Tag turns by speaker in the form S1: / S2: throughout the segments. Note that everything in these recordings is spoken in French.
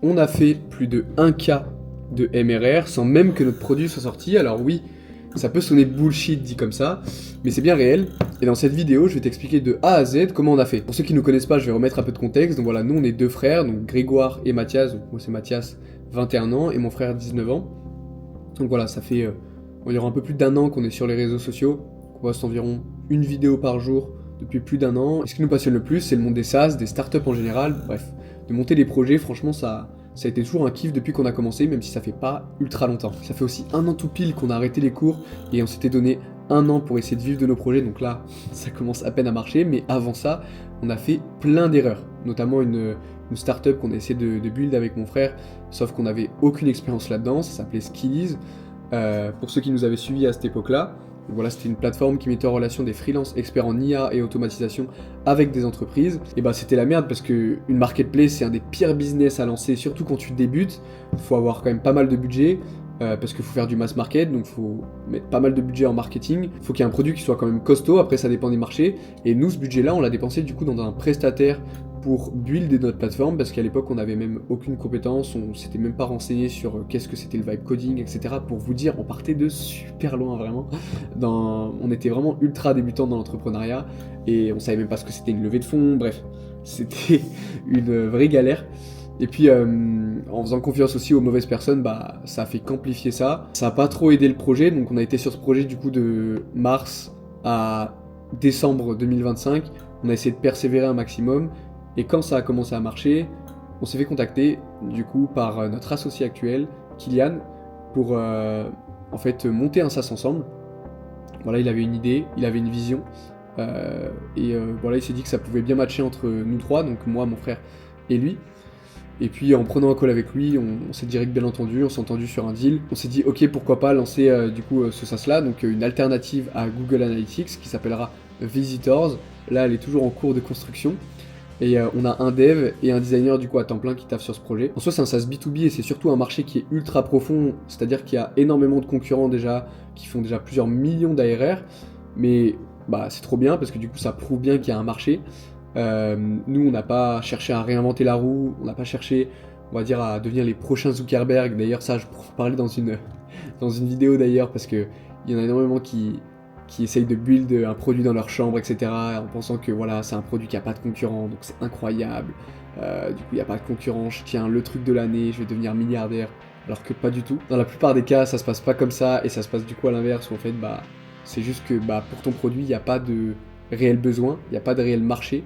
S1: On a fait plus de 1K de MRR sans même que notre produit soit sorti. Alors oui, ça peut sonner bullshit dit comme ça, mais c'est bien réel. Et dans cette vidéo, je vais t'expliquer de A à Z comment on a fait. Pour ceux qui ne nous connaissent pas, je vais remettre un peu de contexte. Donc voilà, nous on est deux frères, donc Grégoire et Mathias. Donc moi c'est Mathias, 21 ans, et mon frère 19 ans. Donc voilà, ça fait environ un peu plus d'1 an qu'on est sur les réseaux sociaux. On poste environ une vidéo par jour depuis plus d'1 an. Et ce qui nous passionne le plus, c'est le monde des SaaS, des startups en général, bref. De monter des projets, franchement, ça a été toujours un kiff depuis qu'on a commencé, même si ça fait pas ultra longtemps. Ça fait aussi 1 an tout pile qu'on a arrêté les cours et on s'était donné 1 an pour essayer de vivre de nos projets, donc là, ça commence à peine à marcher, mais avant ça, on a fait plein d'erreurs, notamment une startup qu'on a essayé de build avec mon frère, sauf qu'on n'avait aucune expérience là-dedans, ça s'appelait Skillies, pour ceux qui nous avaient suivis à cette époque-là. Donc voilà, c'était une plateforme qui mettait en relation des freelances experts en IA et automatisation avec des entreprises. Et bah c'était la merde parce que une marketplace c'est un des pires business à lancer, surtout quand tu débutes. Il faut avoir quand même pas mal de budget parce qu'il faut faire du mass market, donc il faut mettre pas mal de budget en marketing. Il faut qu'il y ait un produit qui soit quand même costaud, après ça dépend des marchés. Et nous ce budget-là on l'a dépensé du coup dans un prestataire pour builder notre plateforme parce qu'à l'époque on n'avait même aucune compétence, on s'était même pas renseigné sur qu'est-ce que c'était le vibe coding, etc. Pour vous dire, on partait de super loin vraiment. On était vraiment ultra débutants dans l'entrepreneuriat et on savait même pas ce que c'était une levée de fonds, bref, c'était une vraie galère. Et puis en faisant confiance aussi aux mauvaises personnes, bah ça a fait qu'amplifier ça. Ça a pas trop aidé le projet, donc on a été sur ce projet du coup de mars à décembre 2025. On a essayé de persévérer un maximum. Et quand ça a commencé à marcher, on s'est fait contacter du coup par notre associé actuel, Kylian, pour en fait monter un SaaS ensemble. Voilà, il avait une idée, il avait une vision, voilà, il s'est dit que ça pouvait bien matcher entre nous trois, donc moi, mon frère et lui. Et puis en prenant un call avec lui, on s'est direct bien entendu, on s'est entendu sur un deal. On s'est dit ok, pourquoi pas lancer du coup ce SaaS là, donc une alternative à Google Analytics qui s'appellera Visitors. Là, elle est toujours en cours de construction. Et on a un dev et un designer du coup à temps plein qui taffent sur ce projet. En soi c'est un SaaS B2B et c'est surtout un marché qui est ultra profond, c'est-à-dire qu'il y a énormément de concurrents déjà, qui font déjà plusieurs millions d'ARR, mais bah c'est trop bien parce que du coup ça prouve bien qu'il y a un marché. Nous on n'a pas cherché à réinventer la roue, on n'a pas cherché, on va dire, à devenir les prochains Zuckerberg. D'ailleurs ça je pourrais en parler dans une vidéo d'ailleurs parce que il y en a énormément qui essayent de build un produit dans leur chambre, etc. en pensant que voilà, c'est un produit qui n'a pas de concurrent, donc c'est incroyable. Du coup, il n'y a pas de concurrent, je tiens le truc de l'année, je vais devenir milliardaire. Alors que pas du tout. Dans la plupart des cas, ça se passe pas comme ça, et ça se passe du coup à l'inverse, où en fait, bah, c'est juste que bah, pour ton produit, il n'y a pas de réel besoin, il n'y a pas de réel marché,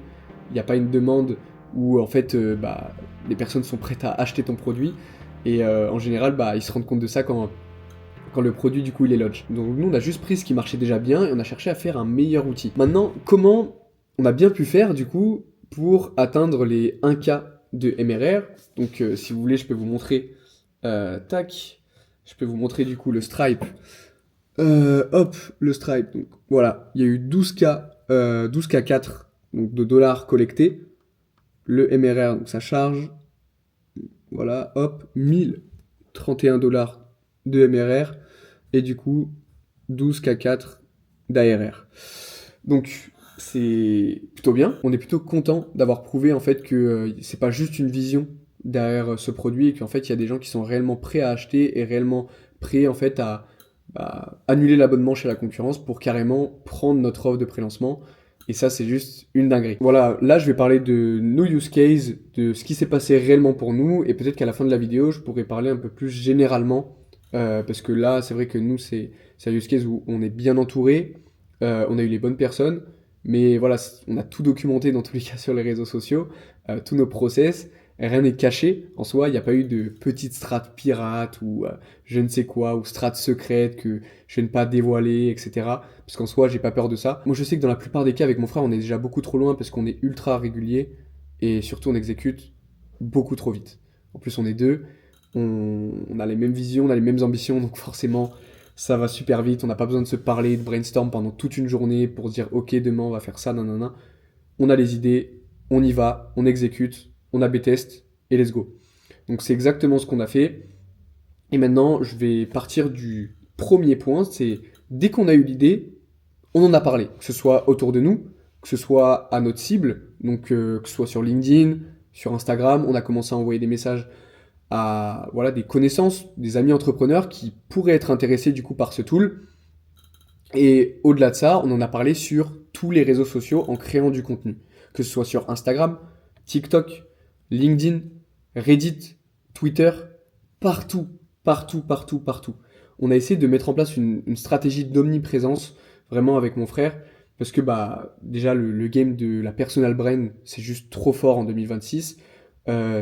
S1: il n'y a pas une demande où en fait, bah, les personnes sont prêtes à acheter ton produit. Et en général, bah, ils se rendent compte de ça quand le produit du coup il est lodge. Donc nous on a juste pris ce qui marchait déjà bien et on a cherché à faire un meilleur outil. Maintenant, comment on a bien pu faire du coup pour atteindre les 1K de MRR. Donc si vous voulez je peux vous montrer, tac, je peux vous montrer du coup le Stripe. Hop, le Stripe. Donc voilà, il y a eu 12K, 12K4 donc, de dollars collectés. Le MRR, donc ça charge. Voilà, hop, 1031 dollars de MRR et du coup 12K4 d'ARR. Donc c'est plutôt bien. On est plutôt content d'avoir prouvé en fait que c'est pas juste une vision derrière ce produit et qu'en fait il y a des gens qui sont réellement prêts à acheter et réellement prêts en fait à annuler l'abonnement chez la concurrence pour carrément prendre notre offre de prélancement. Et ça, c'est juste une dinguerie. Voilà, là, je vais parler de nos use cases, de ce qui s'est passé réellement pour nous, et peut-être qu'à la fin de la vidéo, je pourrais parler un peu plus généralement, parce que là, c'est vrai que nous, c'est un use case où on est bien entouré, on a eu les bonnes personnes, mais voilà, on a tout documenté dans tous les cas sur les réseaux sociaux, tous nos process, rien n'est caché en soi, il n'y a pas eu de petite strat pirate ou je ne sais quoi, ou strat secrète que je ne vais pas dévoiler, etc. Parce qu'en soi, j'ai pas peur de ça. Moi, je sais que dans la plupart des cas, avec mon frère, on est déjà beaucoup trop loin parce qu'on est ultra régulier et surtout on exécute beaucoup trop vite. En plus, on est deux, on a les mêmes visions, on a les mêmes ambitions, donc forcément, ça va super vite. On n'a pas besoin de se parler, de brainstorm pendant toute une journée pour se dire ok, demain on va faire ça, nanana. On a les idées, on y va, on exécute, on a B-test et let's go. Donc c'est exactement ce qu'on a fait. Et maintenant, je vais partir du premier point, c'est dès qu'on a eu l'idée, on en a parlé, que ce soit autour de nous, que ce soit à notre cible, donc que ce soit sur LinkedIn, sur Instagram, on a commencé à envoyer des messages à voilà, des connaissances, des amis entrepreneurs qui pourraient être intéressés du coup par ce tool. Et au-delà de ça, on en a parlé sur tous les réseaux sociaux en créant du contenu, que ce soit sur Instagram, TikTok, LinkedIn, Reddit, Twitter, partout, partout, partout, partout. On a essayé de mettre en place une stratégie d'omniprésence, vraiment avec mon frère, parce que bah déjà le game de la personal brand, c'est juste trop fort en 2026.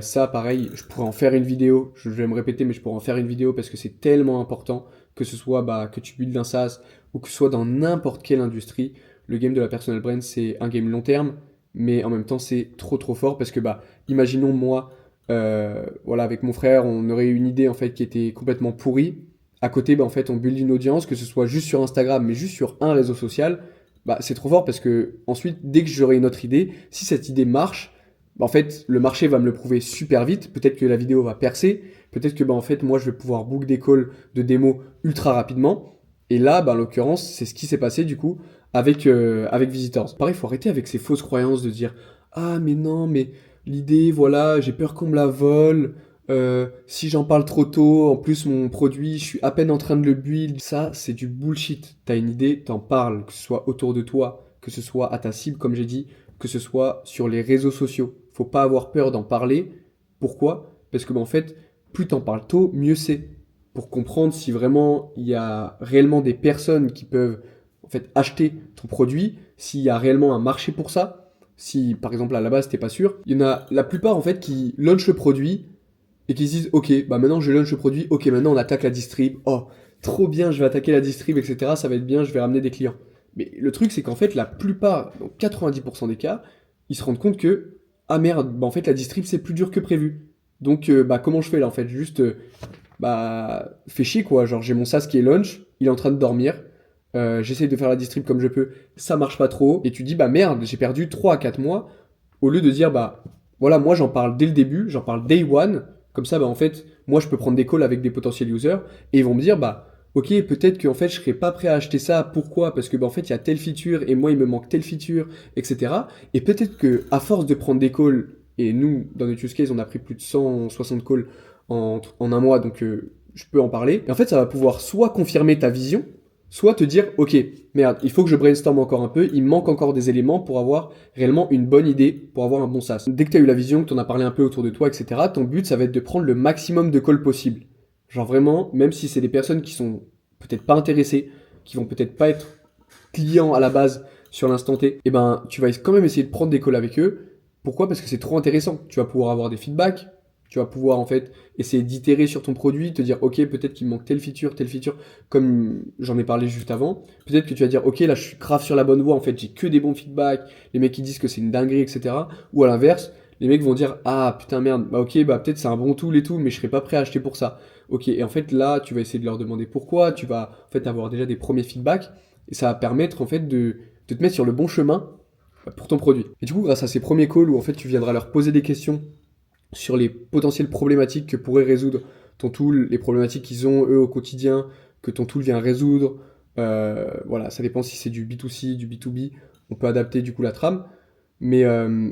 S1: Ça, pareil, je pourrais en faire une vidéo, je vais me répéter, mais je pourrais en faire une vidéo parce que c'est tellement important, que ce soit bah, que tu builds un SaaS ou que ce soit dans n'importe quelle industrie. Le game de la personal brand, c'est un game long terme, mais en même temps, c'est trop trop fort parce que, bah, imaginons moi, voilà, avec mon frère, on aurait eu une idée en fait qui était complètement pourrie. À côté, bah, en fait, on build une audience, que ce soit juste sur Instagram, mais juste sur un réseau social. Bah, c'est trop fort parce que ensuite, dès que j'aurai une autre idée, si cette idée marche, bah, en fait, le marché va me le prouver super vite. Peut-être que la vidéo va percer. Peut-être que, bah, en fait, moi, je vais pouvoir book des calls de démo ultra rapidement. Et là, bah, en l'occurrence, c'est ce qui s'est passé du coup avec Visitors. Pareil, il faut arrêter avec ces fausses croyances de dire ah, mais non, mais l'idée, voilà, j'ai peur qu'on me la vole. Si j'en parle trop tôt, en plus, mon produit, je suis à peine en train de le build. Ça, c'est du bullshit. T'as une idée, t'en parles, que ce soit autour de toi, que ce soit à ta cible, comme j'ai dit, que ce soit sur les réseaux sociaux. Faut pas avoir peur d'en parler. Pourquoi? Parce que, bah, en fait, plus t'en parles tôt, mieux c'est. Pour comprendre si vraiment il y a réellement des personnes qui peuvent en fait acheter ton produit, s'il y a réellement un marché pour ça, si par exemple à la base t'es pas sûr, il y en a la plupart en fait qui launchent le produit et qui se disent ok bah maintenant je launch le produit, ok maintenant on attaque la distrib, oh trop bien je vais attaquer la distrib etc ça va être bien je vais ramener des clients. Mais le truc c'est qu'en fait la plupart, donc 90% des cas, ils se rendent compte que ah merde bah en fait la distrib c'est plus dur que prévu. Donc bah comment je fais là en fait juste bah fait chier quoi, genre j'ai mon SaaS qui est launch, il est en train de dormir, j'essaye de faire la distrib comme je peux, ça marche pas trop, et tu dis bah merde j'ai perdu 3 à 4 mois, au lieu de dire bah voilà moi j'en parle dès le début, j'en parle day one, comme ça bah en fait moi je peux prendre des calls avec des potentiels users, et ils vont me dire bah ok peut-être qu'en fait je serais pas prêt à acheter ça, pourquoi? Parce que bah en fait il y a telle feature, et moi il me manque telle feature, etc. Et peut-être que à force de prendre des calls, et nous dans notre use case on a pris plus de 160 calls en un mois, donc je peux en parler. Et en fait, ça va pouvoir soit confirmer ta vision, soit te dire, ok, merde, il faut que je brainstorm encore un peu, il me manque encore des éléments pour avoir réellement une bonne idée, pour avoir un bon SaaS. Dès que tu as eu la vision, que tu en as parlé un peu autour de toi, etc., ton but, ça va être de prendre le maximum de calls possible. Genre vraiment, même si c'est des personnes qui sont peut-être pas intéressées, qui vont peut-être pas être clients à la base sur l'instant T, et ben tu vas quand même essayer de prendre des calls avec eux. Pourquoi? Parce que c'est trop intéressant. Tu vas pouvoir avoir des feedbacks, tu vas pouvoir en fait essayer d'itérer sur ton produit, te dire ok peut-être qu'il me manque telle feature, comme j'en ai parlé juste avant. Peut-être que tu vas dire ok là je suis grave sur la bonne voie, en fait j'ai que des bons feedbacks, les mecs qui disent que c'est une dinguerie etc. Ou à l'inverse, les mecs vont dire ah putain merde, bah ok bah peut-être c'est un bon tool et tout, mais je serais pas prêt à acheter pour ça. Ok et en fait là tu vas essayer de leur demander pourquoi, tu vas en fait avoir déjà des premiers feedbacks et ça va permettre en fait de te mettre sur le bon chemin pour ton produit. Et du coup grâce à ces premiers calls où en fait tu viendras leur poser des questions sur les potentielles problématiques que pourrait résoudre ton tool, les problématiques qu'ils ont eux au quotidien, que ton tool vient résoudre. Voilà, ça dépend si c'est du B2C, du B2B, on peut adapter du coup la trame. Mais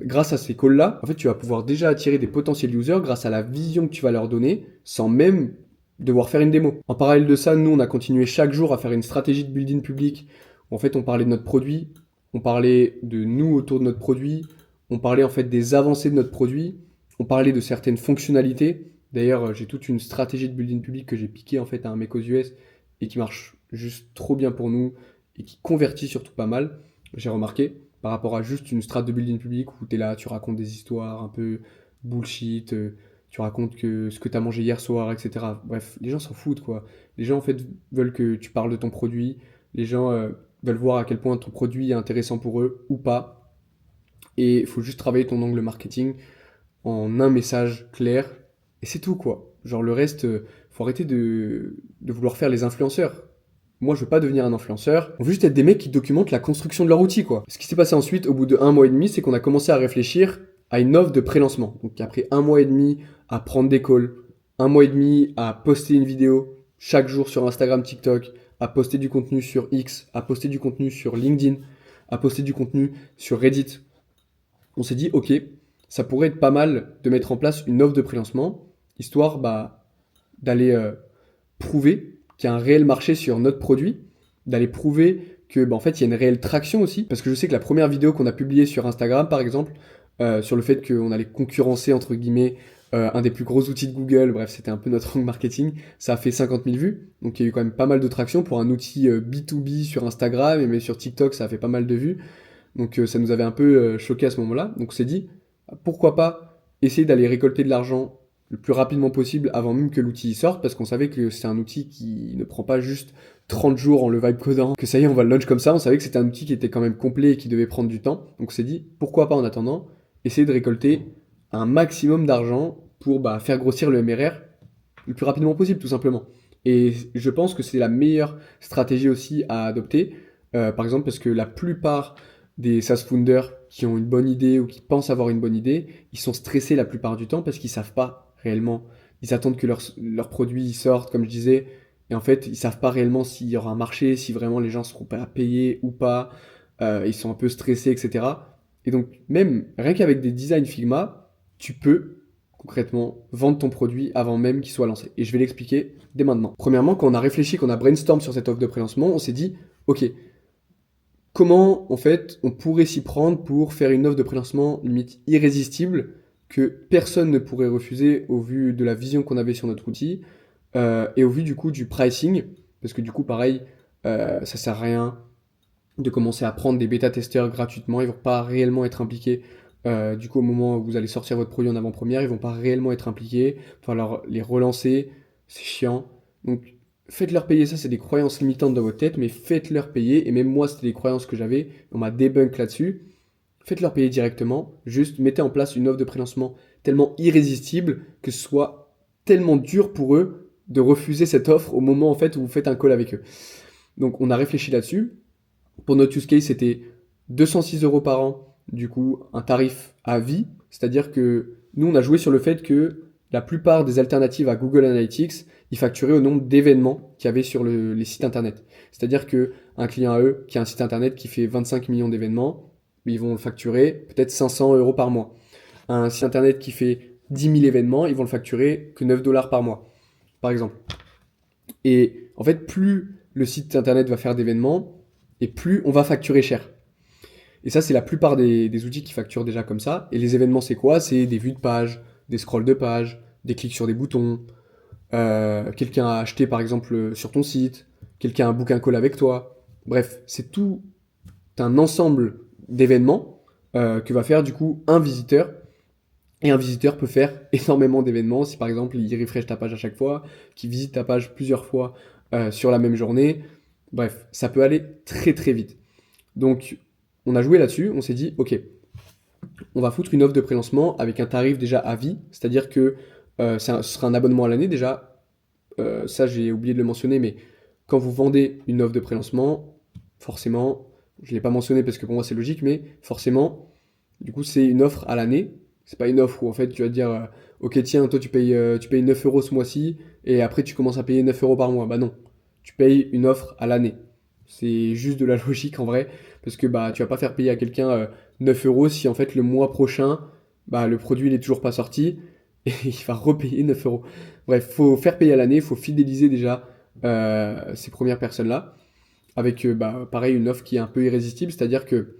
S1: grâce à ces calls-là, en fait, tu vas pouvoir déjà attirer des potentiels users grâce à la vision que tu vas leur donner, sans même devoir faire une démo. En parallèle de ça, nous, on a continué chaque jour à faire une stratégie de building public, où en fait, on parlait de notre produit, on parlait de nous autour de notre produit, on parlait en fait des avancées de notre produit, on parlait de certaines fonctionnalités. D'ailleurs, j'ai toute une stratégie de building public que j'ai piqué en fait à un mec aux US et qui marche juste trop bien pour nous et qui convertit surtout pas mal, j'ai remarqué, par rapport à juste une strat de building public où tu es là, tu racontes des histoires un peu bullshit, tu racontes que ce que tu as mangé hier soir, etc. Bref, les gens s'en foutent quoi. Les gens en fait veulent que tu parles de ton produit, les gens veulent voir à quel point ton produit est intéressant pour eux ou pas. Et il faut juste travailler ton angle marketing en un message clair, et c'est tout quoi. Genre le reste, faut arrêter de vouloir faire les influenceurs. Moi, je veux pas devenir un influenceur. On veut juste être des mecs qui documentent la construction de leur outil, quoi. Ce qui s'est passé ensuite, au bout de 1 mois et demi, c'est qu'on a commencé à réfléchir à une offre de pré-lancement. Donc après 1 mois et demi à prendre des calls, 1 mois et demi à poster une vidéo chaque jour sur Instagram, TikTok, à poster du contenu sur X, à poster du contenu sur LinkedIn, à poster du contenu sur Reddit. On s'est dit, ok, ça pourrait être pas mal de mettre en place une offre de pré-lancement. histoire d'aller prouver qu'il y a un réel marché sur notre produit, d'aller prouver que en fait il y a une réelle traction aussi, parce que je sais que la première vidéo qu'on a publiée sur Instagram par exemple, sur le fait qu'on allait concurrencer entre guillemets un des plus gros outils de Google, bref c'était un peu notre angle marketing, ça a fait 50 000 vues, donc il y a eu quand même pas mal de traction pour un outil B2B sur Instagram, et même sur TikTok ça a fait pas mal de vues, donc ça nous avait un peu choqué à ce moment-là, donc on s'est dit pourquoi pas essayer d'aller récolter de l'argent le plus rapidement possible avant même que l'outil sorte, parce qu'on savait que c'est un outil qui ne prend pas juste 30 jours en le vibe codant, que ça y est on va le launch comme ça, on savait que c'était un outil qui était quand même complet et qui devait prendre du temps, donc on s'est dit pourquoi pas en attendant essayer de récolter un maximum d'argent pour faire grossir le MRR le plus rapidement possible tout simplement. Et je pense que c'est la meilleure stratégie aussi à adopter, par exemple parce que la plupart des SaaS founders qui ont une bonne idée ou qui pensent avoir une bonne idée, ils sont stressés la plupart du temps parce qu'ils savent pas réellement. Ils attendent que leurs produits sortent, comme je disais, et en fait, ils savent pas réellement s'il y aura un marché, si vraiment les gens seront pas à payer ou pas. Ils sont un peu stressés, etc. Et donc, même rien qu'avec des designs Figma, tu peux concrètement vendre ton produit avant même qu'il soit lancé. Et je vais l'expliquer dès maintenant. Premièrement, quand on a réfléchi, qu'on a brainstorm sur cette offre de prélancement, on s'est dit, ok, comment en fait on pourrait s'y prendre pour faire une offre de prélancement limite irrésistible que personne ne pourrait refuser au vu de la vision qu'on avait sur notre outil et au vu du coup du pricing, parce que du coup pareil, ça sert à rien de commencer à prendre des bêta-testeurs gratuitement, ils vont pas réellement être impliqués. Du coup, au moment où vous allez sortir votre produit en avant-première, ils vont pas réellement être impliqués. Il va falloir les relancer, c'est chiant. Donc, faites-leur payer ça, c'est des croyances limitantes dans votre tête, mais faites-leur payer. Et même moi, c'était des croyances que j'avais, on m'a débunk là-dessus. Faites-leur payer directement, juste mettez en place une offre de prélancement tellement irrésistible que ce soit tellement dur pour eux de refuser cette offre au moment en fait où vous faites un call avec eux. Donc, on a réfléchi là-dessus. Pour notre use case, c'était 206 euros par an, du coup, un tarif à vie. C'est-à-dire que nous, on a joué sur le fait que la plupart des alternatives à Google Analytics, ils facturaient au nombre d'événements qu'il y avait sur les sites internet. C'est-à-dire qu'un client à eux, qui a un site internet qui fait 25 millions d'événements, ils vont le facturer peut-être 500 euros par mois. Un site internet qui fait 10 000 événements, ils vont le facturer que 9 dollars par mois, par exemple. Et en fait, plus le site internet va faire d'événements, et plus on va facturer cher. Et ça, c'est la plupart des outils qui facturent déjà comme ça. Et les événements, c'est quoi? C'est des vues de page, des scrolls de page, des clics sur des boutons, quelqu'un a acheté par exemple sur ton site, quelqu'un a booké un call avec toi. Bref, c'est tout un ensemble d'événements que va faire du coup un visiteur. Et un visiteur peut faire énormément d'événements si par exemple il refresh ta page à chaque fois, qu'il visite ta page plusieurs fois sur la même journée. Bref, ça peut aller très très vite. Donc on a joué là-dessus, on s'est dit ok, on va foutre une offre de prélancement avec un tarif déjà à vie, c'est-à-dire que ce sera un abonnement à l'année déjà. Ça j'ai oublié de le mentionner, mais quand vous vendez une offre de prélancement, forcément, je ne l'ai pas mentionné parce que pour moi c'est logique, mais forcément, du coup c'est une offre à l'année. C'est pas une offre où en fait tu vas te dire ok tiens toi tu payes 9 euros ce mois-ci et après tu commences à payer 9 euros par mois. Bah non, tu payes une offre à l'année. C'est juste de la logique en vrai parce que tu vas pas faire payer à quelqu'un 9 euros si en fait le mois prochain le produit il est toujours pas sorti et il va repayer 9 euros. Bref, faut faire payer à l'année, faut fidéliser déjà ces premières personnes-là avec pareil une offre qui est un peu irrésistible, c'est-à-dire que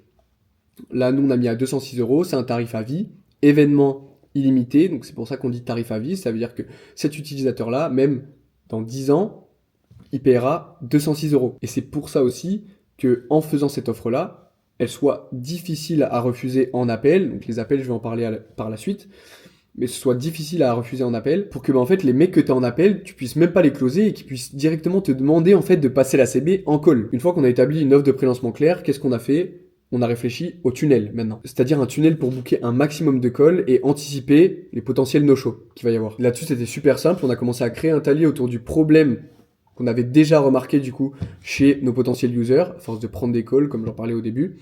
S1: là nous on a mis à 206 euros, c'est un tarif à vie, événement illimité, donc c'est pour ça qu'on dit tarif à vie, ça veut dire que cet utilisateur-là, même dans 10 ans, il paiera 206 euros. Et c'est pour ça aussi que en faisant cette offre-là, elle soit difficile à refuser en appel, donc les appels je vais en parler par la suite, mais ce soit difficile à refuser en appel, pour que en fait les mecs que tu as en appel, tu puisses même pas les closer et qu'ils puissent directement te demander en fait de passer la CB en call. Une fois qu'on a établi une offre de prélancement claire, qu'est-ce qu'on a fait? On a réfléchi au tunnel maintenant. C'est-à-dire un tunnel pour booker un maximum de calls et anticiper les potentiels no-show qu'il va y avoir. Là-dessus, c'était super simple. On a commencé à créer un talier autour du problème qu'on avait déjà remarqué du coup chez nos potentiels users, à force de prendre des calls, comme j'en parlais au début.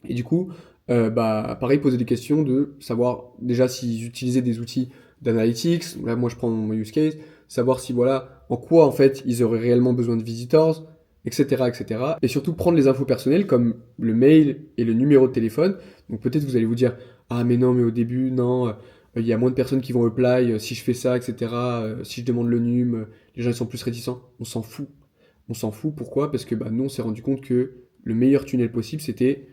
S1: Et du coup, pareil, poser des questions de savoir déjà s'ils utilisaient des outils d'analytics. Là, moi, je prends mon use case. Savoir si, voilà, en quoi, en fait, ils auraient réellement besoin de visitors, etc., etc. Et surtout, prendre les infos personnelles comme le mail et le numéro de téléphone. Donc, peut-être vous allez vous dire, ah, mais non, mais au début, non, il y a moins de personnes qui vont apply si je fais ça, etc. Si je demande le num, les gens ils sont plus réticents. On s'en fout. On s'en fout. Pourquoi? Parce que bah, nous, on s'est rendu compte que le meilleur tunnel possible, c'était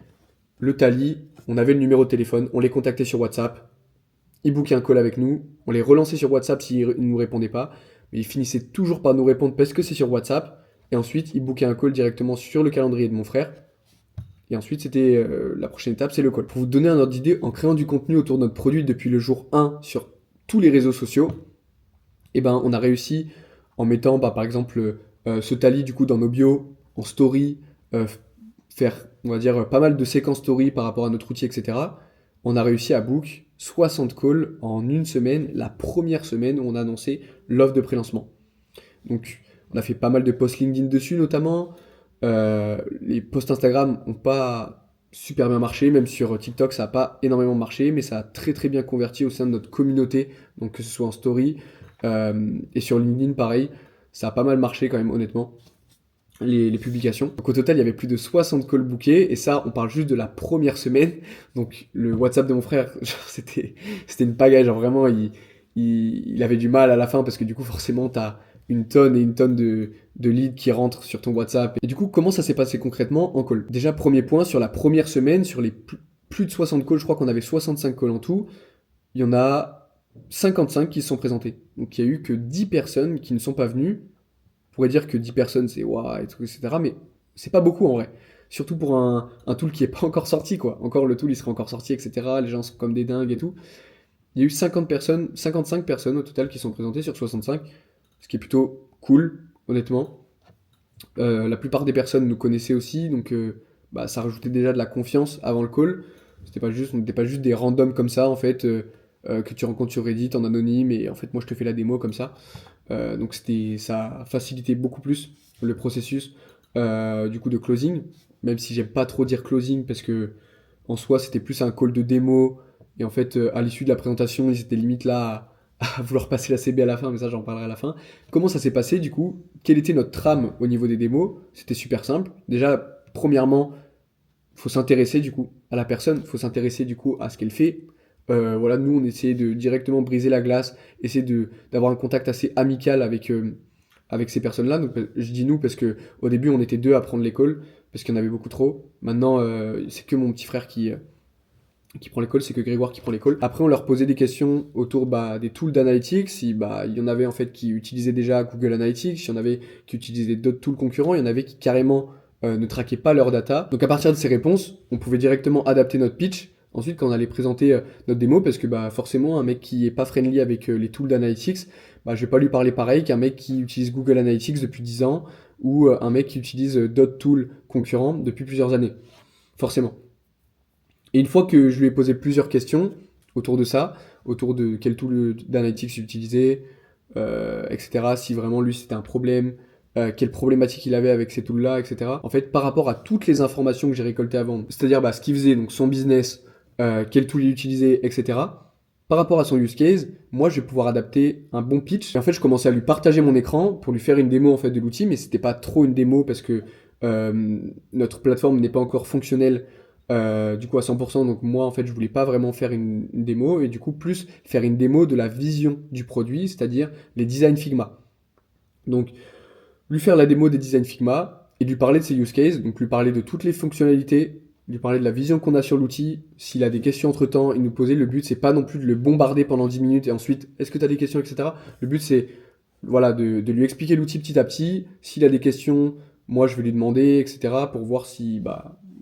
S1: le Tally. On avait le numéro de téléphone, on les contactait sur WhatsApp, ils bookaient un call avec nous, on les relançait sur WhatsApp s'ils ne nous répondaient pas, mais ils finissaient toujours par nous répondre parce que c'est sur WhatsApp, et ensuite ils bookaient un call directement sur le calendrier de mon frère, et ensuite c'était la prochaine étape, c'est le call. Pour vous donner un ordre d'idée, en créant du contenu autour de notre produit depuis le jour 1 sur tous les réseaux sociaux, et ben on a réussi en mettant par exemple ce Tally du coup dans nos bios, en story, faire on va dire pas mal de séquences story par rapport à notre outil, etc. On a réussi à book 60 calls en une semaine, la première semaine où on a annoncé l'offre de pré-lancement. Donc on a fait pas mal de posts LinkedIn dessus notamment. Les posts Instagram n'ont pas super bien marché, même sur TikTok ça n'a pas énormément marché, mais ça a très très bien converti au sein de notre communauté, donc que ce soit en story, et sur LinkedIn pareil, ça a pas mal marché quand même honnêtement, les publications. Donc au total il y avait plus de 60 calls bookés, et ça on parle juste de la première semaine. Donc le WhatsApp de mon frère, genre, c'était une pagaille, genre vraiment il avait du mal à la fin, parce que du coup forcément t'as une tonne et une tonne de leads qui rentrent sur ton WhatsApp. Et du coup, comment ça s'est passé concrètement en call? Déjà, premier point, sur la première semaine, sur les plus de 60 calls, je crois qu'on avait 65 calls en tout, il y en a 55 qui se sont présentés. Donc il y a eu que 10 personnes qui ne sont pas venues. On pourrait dire que 10 personnes, c'est waouh, et tout, etc. Mais c'est pas beaucoup en vrai. Surtout pour un tool qui est pas encore sorti, quoi. Encore le tool, il serait encore sorti, etc. Les gens sont comme des dingues et tout. Il y a eu 55 personnes au total qui sont présentées sur 65, ce qui est plutôt cool, honnêtement. La plupart des personnes nous connaissaient aussi, donc ça rajoutait déjà de la confiance avant le call. On n'était pas juste des randoms comme ça, en fait, que tu rencontres sur Reddit en anonyme, et en fait, moi, je te fais la démo comme ça. Donc ça a facilité beaucoup plus le processus du coup de closing, même si j'aime pas trop dire closing, parce que en soi, c'était plus un call de démo, et en fait, à l'issue de la présentation, ils étaient limite là à vouloir passer la CB à la fin, mais ça j'en parlerai à la fin. Comment ça s'est passé du coup? Quelle était notre trame au niveau des démos? C'était super simple. Déjà, premièrement, il faut s'intéresser du coup à la personne, il faut s'intéresser du coup à ce qu'elle fait. Voilà, nous on essayait de directement briser la glace, essayer d'avoir un contact assez amical avec ces personnes-là. Donc je dis nous parce que au début on était deux à prendre l'école, parce qu'il y en avait beaucoup trop. Maintenant c'est que mon petit frère qui prend l'école, c'est que Grégoire qui prend l'école. Après, on leur posait des questions autour des tools d'analytics. Il y en avait en fait qui utilisaient déjà Google Analytics, il y en avait qui utilisaient d'autres tools concurrents, il y en avait qui carrément ne traquaient pas leur data. Donc à partir de ces réponses, on pouvait directement adapter notre pitch. Ensuite, quand on allait présenter notre démo, parce que forcément, un mec qui est pas friendly avec les tools d'analytics, je vais pas lui parler pareil qu'un mec qui utilise Google Analytics depuis 10 ans, ou un mec qui utilise d'autres tools concurrents depuis plusieurs années. Forcément. Et une fois que je lui ai posé plusieurs questions autour de ça, autour de quel tool d'analytics il utilisait, etc., si vraiment lui c'était un problème, quelle problématique il avait avec ces tools-là, etc. En fait, par rapport à toutes les informations que j'ai récoltées avant, c'est-à-dire ce qu'il faisait, donc son business, quel tool il utilisait, etc., par rapport à son use case, moi je vais pouvoir adapter un bon pitch. Et en fait, je commençais à lui partager mon écran pour lui faire une démo en fait de l'outil, mais c'était pas trop une démo parce que notre plateforme n'est pas encore fonctionnelle du coup à 100%, donc moi en fait je voulais pas vraiment faire une démo, et du coup plus faire une démo de la vision du produit, c'est-à-dire les designs Figma. Donc lui faire la démo des designs Figma et lui parler de ses use cases, donc lui parler de toutes les fonctionnalités, lui parler de la vision qu'on a sur l'outil. S'il a des questions entre temps, il nous posait. Le but c'est pas non plus de le bombarder pendant 10 minutes et ensuite est-ce que tu as des questions, etc. Le but c'est voilà, de lui expliquer l'outil petit à petit. S'il a des questions, moi je vais lui demander, etc. pour voir si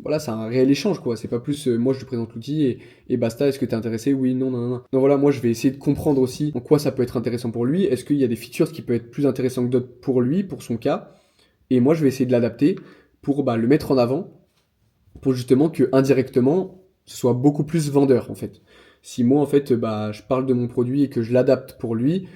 S1: voilà, c'est un réel échange, quoi. C'est pas plus moi je lui présente l'outil et basta, est-ce que t'es intéressé? Oui, non, non, non. Non, voilà, moi je vais essayer de comprendre aussi en quoi ça peut être intéressant pour lui. Est-ce qu'il y a des features qui peuvent être plus intéressantes que d'autres pour lui, pour son cas? Et moi je vais essayer de l'adapter pour le mettre en avant, pour justement que indirectement ce soit beaucoup plus vendeur en fait. Si moi en fait je parle de mon produit et que je l'adapte pour lui,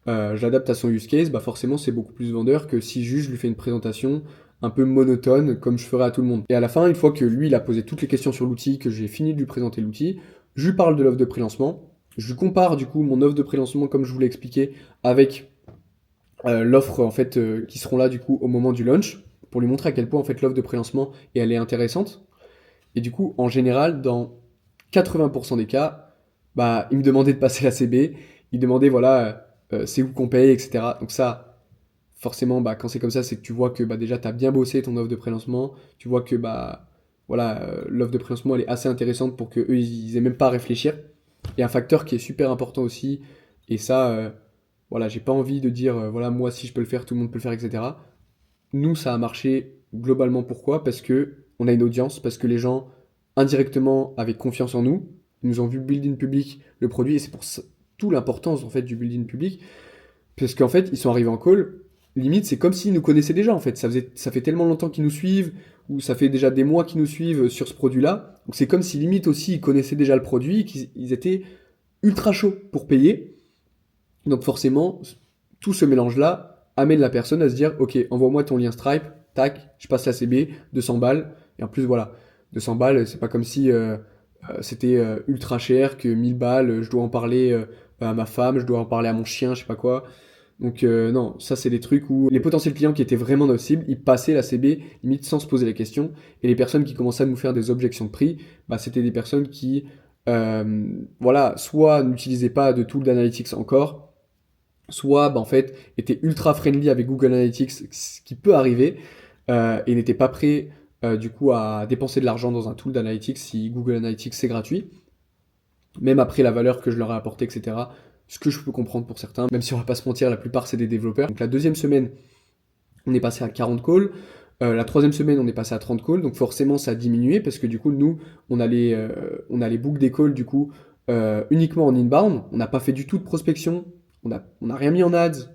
S1: je l'adapte à son use case, forcément c'est beaucoup plus vendeur que si juste je lui fais une présentation un peu monotone comme je ferais à tout le monde. Et à la fin, une fois que lui il a posé toutes les questions sur l'outil, que j'ai fini de lui présenter l'outil, je lui parle de l'offre de pré-lancement, je lui compare du coup mon offre de pré-lancement comme je vous l'ai expliqué avec l'offre en fait qui seront là du coup au moment du launch, pour lui montrer à quel point en fait l'offre de pré-lancement elle est intéressante. Et du coup en général dans 80% des cas, bah, ils me demandaient de passer la CB, ils demandaient, voilà, c'est où qu'on paye, etc. Donc ça, forcément, bah, quand c'est comme ça, c'est que tu vois que bah, déjà, tu as bien bossé ton offre de prélancement, tu vois que bah, voilà, l'offre de prélancement, elle est assez intéressante pour que eux ils aient même pas à réfléchir. Et un facteur qui est super important aussi, et ça, voilà, j'ai pas envie de dire, voilà, moi, si je peux le faire, tout le monde peut le faire, etc. Nous, ça a marché globalement. Pourquoi? Parce que on a une audience, parce que les gens indirectement avaient confiance en nous, ils nous ont vu building public le produit, et c'est pour ça, tout l'importance en fait du building public, parce qu'en fait ils sont arrivés en call, limite c'est comme s'ils nous connaissaient déjà en fait, ça fait tellement longtemps qu'ils nous suivent, ou ça fait déjà des mois qu'ils nous suivent sur ce produit-là, donc c'est comme si limite aussi ils connaissaient déjà le produit, qu'ils étaient ultra chauds pour payer, donc forcément, tout ce mélange-là amène la personne à se dire, ok, envoie-moi ton lien Stripe, tac, je passe la CB, 200 balles, et en plus voilà, 200 balles, c'est pas comme si c'était ultra cher, que 1000 balles, je dois en parler à ma femme, je dois en parler à mon chien, je sais pas quoi. Donc non, ça c'est des trucs où les potentiels clients qui étaient vraiment notre cible, ils passaient la CB limite sans se poser la question, et les personnes qui commençaient à nous faire des objections de prix, bah, c'était des personnes qui, voilà, soit n'utilisaient pas de tool d'analytics encore, soit bah, en fait était ultra friendly avec Google Analytics, ce qui peut arriver, et n'était pas prêt du coup à dépenser de l'argent dans un tool d'analytics si Google Analytics c'est gratuit, même après la valeur que je leur ai apportée, etc. Ce que je peux comprendre pour certains, même si on va pas se mentir, la plupart c'est des développeurs. Donc la deuxième semaine, on est passé à 40 calls. La troisième semaine, on est passé à 30 calls, donc forcément ça a diminué parce que du coup, nous, on allait book des calls du coup uniquement en inbound. On n'a pas fait du tout de prospection, on a rien mis en ads,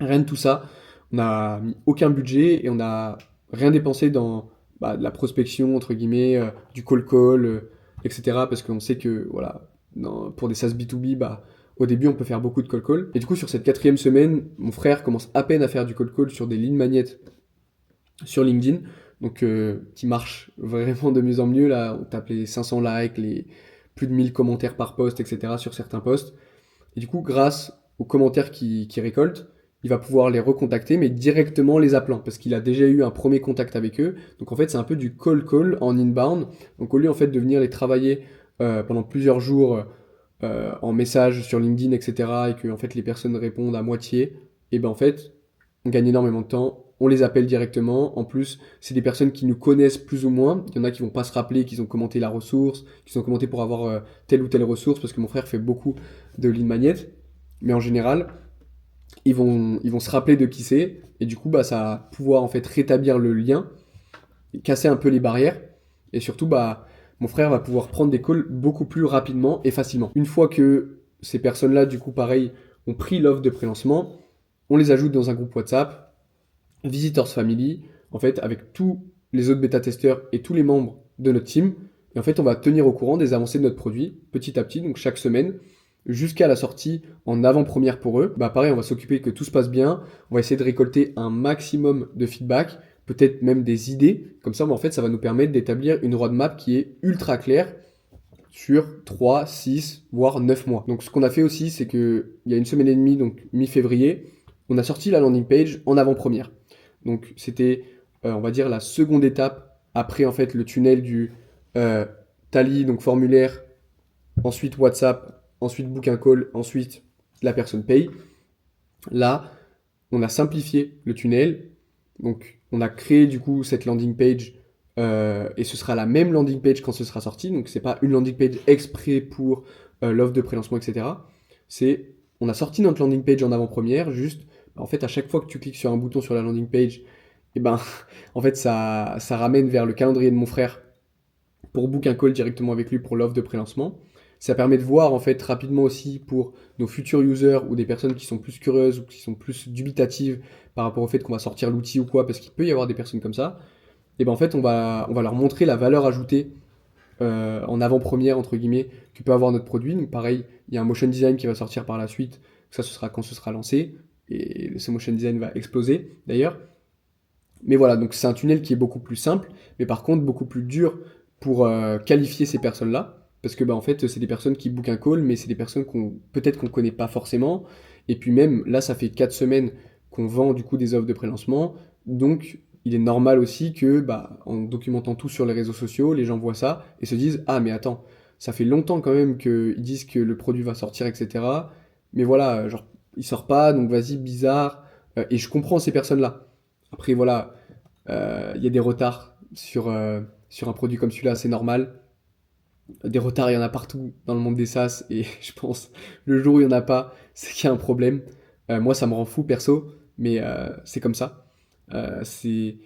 S1: rien de tout ça. On n'a mis aucun budget et on n'a rien dépensé dans bah, de la prospection, entre guillemets, du call, etc. Parce qu'on sait que, voilà, pour des SaaS B2B, bah, au début, on peut faire beaucoup de call. Et du coup, sur cette quatrième semaine, mon frère commence à peine à faire du call sur des lignes magnettes sur LinkedIn, donc qui marche vraiment de mieux en mieux. Là, on tape les 500 likes, les plus de 1000 commentaires par post, etc. sur certains posts. Et du coup, grâce aux commentaires qu'il récolte, il va pouvoir les recontacter, mais directement les appelant, parce qu'il a déjà eu un premier contact avec eux. Donc en fait, c'est un peu du call en inbound. Donc au lieu en fait de venir les travailler pendant plusieurs jours en message sur LinkedIn, etc., et que en fait les personnes répondent à moitié, et ben en fait, on gagne énormément de temps. On les appelle directement. En plus, c'est des personnes qui nous connaissent plus ou moins. Il y en a qui vont pas se rappeler qu'ils ont commenté la ressource, qu'ils ont commenté pour avoir telle ou telle ressource, parce que mon frère fait beaucoup de lead magnet. Mais en général, ils vont se rappeler de qui c'est. Et du coup, bah, ça va pouvoir en fait rétablir le lien, casser un peu les barrières. Et surtout, bah, mon frère va pouvoir prendre des calls beaucoup plus rapidement et facilement. Une fois que ces personnes-là, du coup, pareil, ont pris l'offre de prélancement, on les ajoute dans un groupe WhatsApp, Visitors Family, en fait, avec tous les autres bêta-testeurs et tous les membres de notre team. Et en fait, on va tenir au courant des avancées de notre produit petit à petit, donc chaque semaine, jusqu'à la sortie en avant-première pour eux. Bah pareil, on va s'occuper que tout se passe bien, on va essayer de récolter un maximum de feedback, peut-être même des idées. Comme ça, bah, en fait, ça va nous permettre d'établir une roadmap qui est ultra claire sur 3, 6, voire 9 mois. Donc ce qu'on a fait aussi, c'est que il y a une semaine et demie, donc mi-février, on a sorti la landing page en avant-première. Donc c'était, on va dire, la seconde étape après en fait le tunnel du Tally, donc formulaire, ensuite WhatsApp, ensuite book un call, ensuite la personne paye. Là, on a simplifié le tunnel. Donc on a créé du coup cette landing page et ce sera la même landing page quand ce sera sorti. Donc c'est pas une landing page exprès pour l'offre de prélancement, etc. C'est on a sorti notre landing page en avant-première, juste en fait à chaque fois que tu cliques sur un bouton sur la landing page, et ben en fait ça ramène vers le calendrier de mon frère pour book un call directement avec lui pour l'offre de prélancement. Ça permet de voir en fait rapidement aussi pour nos futurs users ou des personnes qui sont plus curieuses ou qui sont plus dubitatives par rapport au fait qu'on va sortir l'outil ou quoi, parce qu'il peut y avoir des personnes comme ça. Et ben en fait on va leur montrer la valeur ajoutée en avant-première entre guillemets que peut avoir notre produit. Donc pareil, il y a un motion design qui va sortir par la suite. Ça ce sera quand ce sera lancé et ce motion design va exploser d'ailleurs. Mais voilà, donc c'est un tunnel qui est beaucoup plus simple, mais par contre beaucoup plus dur pour qualifier ces personnes-là, parce que bah, en fait c'est des personnes qui bookent un call, mais c'est des personnes qu'on peut-être qu'on connaît pas forcément, et puis même là ça fait 4 semaines qu'on vend du coup des offres de prélancement, donc il est normal aussi que bah, en documentant tout sur les réseaux sociaux, les gens voient ça et se disent ah mais attends, ça fait longtemps quand même qu'ils disent que le produit va sortir, etc. Mais voilà, genre, il sort pas, donc vas-y, bizarre. Et je comprends ces personnes-là. Après, voilà, il y a des retards sur un produit comme celui-là, c'est normal. Des retards, il y en a partout dans le monde des SaaS, et je pense, le jour où il n'y en a pas, c'est qu'il y a un problème. Moi, ça me rend fou, perso, mais c'est comme ça. C'est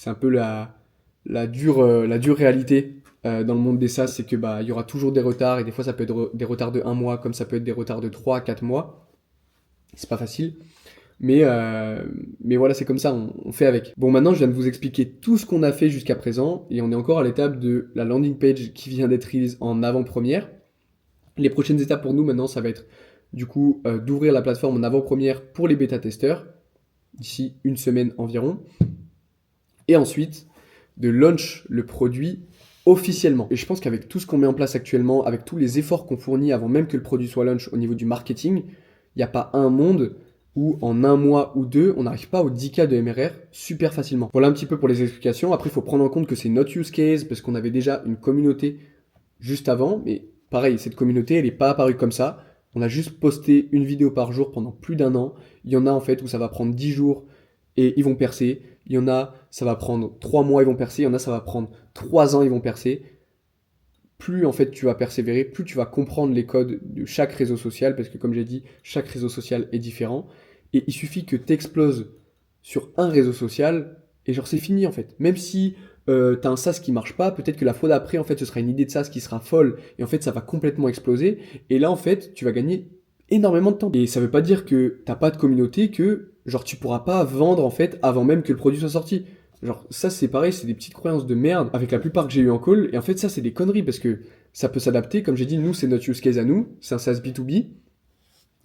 S1: un peu la dure réalité dans le monde des SaaS, c'est que bah, il y aura toujours des retards, et des fois, ça peut être des retards de 1 mois, comme ça peut être des retards de 3 à 4 mois. C'est pas facile. Mais voilà, c'est comme ça, on fait avec. Bon, maintenant, je viens de vous expliquer tout ce qu'on a fait jusqu'à présent, et on est encore à l'étape de la landing page qui vient d'être release en avant-première. Les prochaines étapes pour nous, maintenant, ça va être du coup d'ouvrir la plateforme en avant-première pour les bêta-testeurs, d'ici une semaine environ, et ensuite de launch le produit officiellement. Et je pense qu'avec tout ce qu'on met en place actuellement, avec tous les efforts qu'on fournit avant même que le produit soit launch au niveau du marketing, il n'y a pas un monde où en 1 mois ou 2, on n'arrive pas aux 10K de MRR super facilement. Voilà un petit peu pour les explications. Après, il faut prendre en compte que c'est notre use case, parce qu'on avait déjà une communauté juste avant, mais pareil, cette communauté, elle n'est pas apparue comme ça. On a juste posté une vidéo par jour pendant plus d'1 an. Il y en a en fait où ça va prendre 10 jours et ils vont percer. Il y en a, ça va prendre 3 mois, ils vont percer. Il y en a, ça va prendre 3 ans, ils vont percer. Plus en fait tu vas persévérer, plus tu vas comprendre les codes de chaque réseau social, parce que comme j'ai dit, chaque réseau social est différent. Et il suffit que tu exploses sur un réseau social, et genre c'est fini en fait. Même si t'as un SaaS qui marche pas, peut-être que la fois d'après, en fait, ce sera une idée de SaaS qui sera folle, et en fait, ça va complètement exploser. Et là, en fait, tu vas gagner énormément de temps. Et ça veut pas dire que t'as pas de communauté, que genre tu pourras pas vendre en fait avant même que le produit soit sorti. Genre ça c'est pareil, c'est des petites croyances de merde avec la plupart que j'ai eu en call, et en fait ça c'est des conneries parce que ça peut s'adapter. Comme j'ai dit, nous c'est notre use case à nous, c'est un SaaS B2B.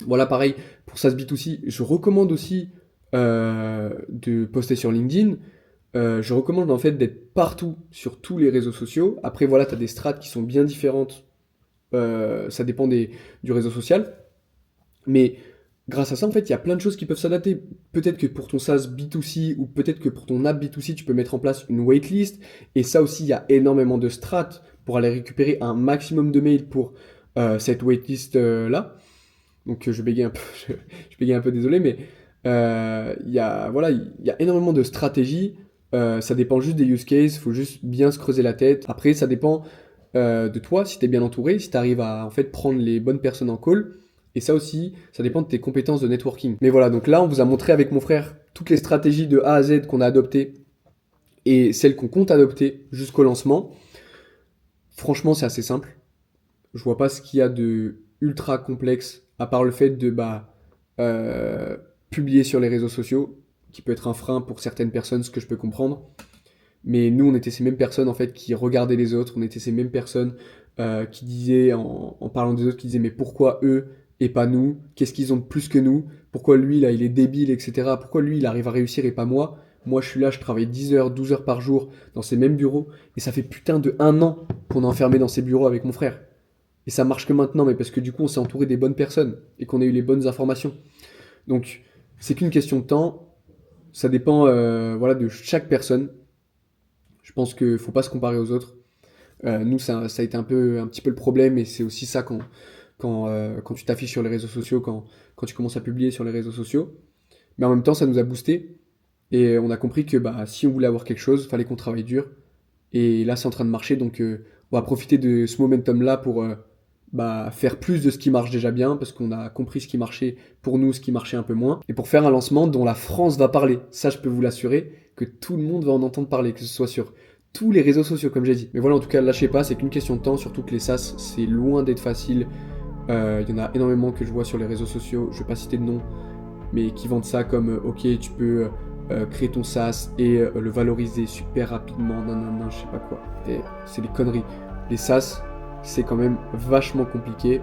S1: Voilà, pareil, pour SaaS B2C, je recommande aussi de poster sur LinkedIn. Je recommande en fait d'être partout sur tous les réseaux sociaux. Après, voilà, tu as des strates qui sont bien différentes. Ça dépend du réseau social. Mais grâce à ça, en fait, il y a plein de choses qui peuvent s'adapter. Peut-être que pour ton SaaS B2C ou peut-être que pour ton app B2C, tu peux mettre en place une waitlist. Et ça aussi, il y a énormément de strates pour aller récupérer un maximum de mails pour cette waitlist-là. Donc je bégaye un peu, je bégaye un peu, désolé, mais voilà, il y a énormément de stratégies. Ça dépend juste des use cases, faut juste bien se creuser la tête. Après, ça dépend de toi, si tu es bien entouré, si tu arrives à en fait prendre les bonnes personnes en call. Et ça aussi, ça dépend de tes compétences de networking. Mais voilà, donc là, on vous a montré avec mon frère toutes les stratégies de A à Z qu'on a adoptées et celles qu'on compte adopter jusqu'au lancement. Franchement, c'est assez simple. Je vois pas ce qu'il y a de ultra complexe, à part le fait de publier sur les réseaux sociaux, qui peut être un frein pour certaines personnes, ce que je peux comprendre. Mais nous, on était ces mêmes personnes en fait qui regardaient les autres, on était ces mêmes personnes qui disaient, en parlant des autres, qui disaient mais pourquoi eux et pas nous? Qu'est-ce qu'ils ont de plus que nous? Pourquoi lui là il est débile, etc. Pourquoi lui il arrive à réussir et pas moi? Moi je suis là, je travaille 10 heures, 12 heures par jour dans ces mêmes bureaux, et ça fait putain de 1 an qu'on est enfermé dans ces bureaux avec mon frère. Et ça marche que maintenant, mais parce que du coup on s'est entouré des bonnes personnes et qu'on a eu les bonnes informations. Donc c'est qu'une question de temps, ça dépend voilà, de chaque personne. Je pense qu'il ne faut pas se comparer aux autres. Nous, ça a été un petit peu le problème, et c'est aussi ça quand tu t'affiches sur les réseaux sociaux, quand tu commences à publier sur les réseaux sociaux. Mais en même temps, ça nous a boosté, et on a compris que si on voulait avoir quelque chose, il fallait qu'on travaille dur. Et là, c'est en train de marcher, donc on va profiter de ce momentum-là pour faire plus de ce qui marche déjà bien, parce qu'on a compris ce qui marchait pour nous, ce qui marchait un peu moins, et pour faire un lancement dont la France va parler. Ça, je peux vous l'assurer, que tout le monde va en entendre parler, que ce soit sur tous les réseaux sociaux, comme j'ai dit. Mais voilà, en tout cas, lâchez pas, c'est qu'une question de temps, surtout que les SaaS, c'est loin d'être facile. Il y en a énormément que je vois sur les réseaux sociaux, je vais pas citer de nom, mais qui vendent ça comme ok, tu peux créer ton SaaS et le valoriser super rapidement, non, je sais pas quoi. Et c'est des conneries. Les SaaS, c'est quand même vachement compliqué.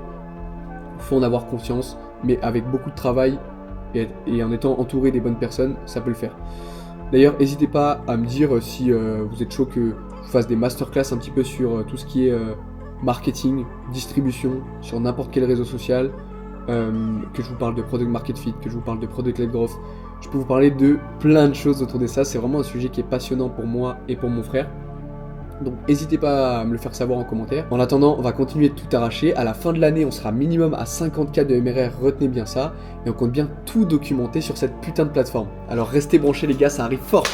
S1: Faut en avoir conscience, mais avec beaucoup de travail et en étant entouré des bonnes personnes, ça peut le faire. D'ailleurs, n'hésitez pas à me dire si vous êtes chaud que je fasse des masterclass un petit peu sur tout ce qui est marketing, distribution, sur n'importe quel réseau social, que je vous parle de product market fit, que je vous parle de product led growth. Je peux vous parler de plein de choses autour de ça. C'est vraiment un sujet qui est passionnant pour moi et pour mon frère. Donc n'hésitez pas à me le faire savoir en commentaire. En attendant, on va continuer de tout arracher. À la fin de l'année, on sera minimum à 50K de MRR, retenez bien ça. Et on compte bien tout documenter sur cette putain de plateforme. Alors restez branchés les gars, ça arrive fort.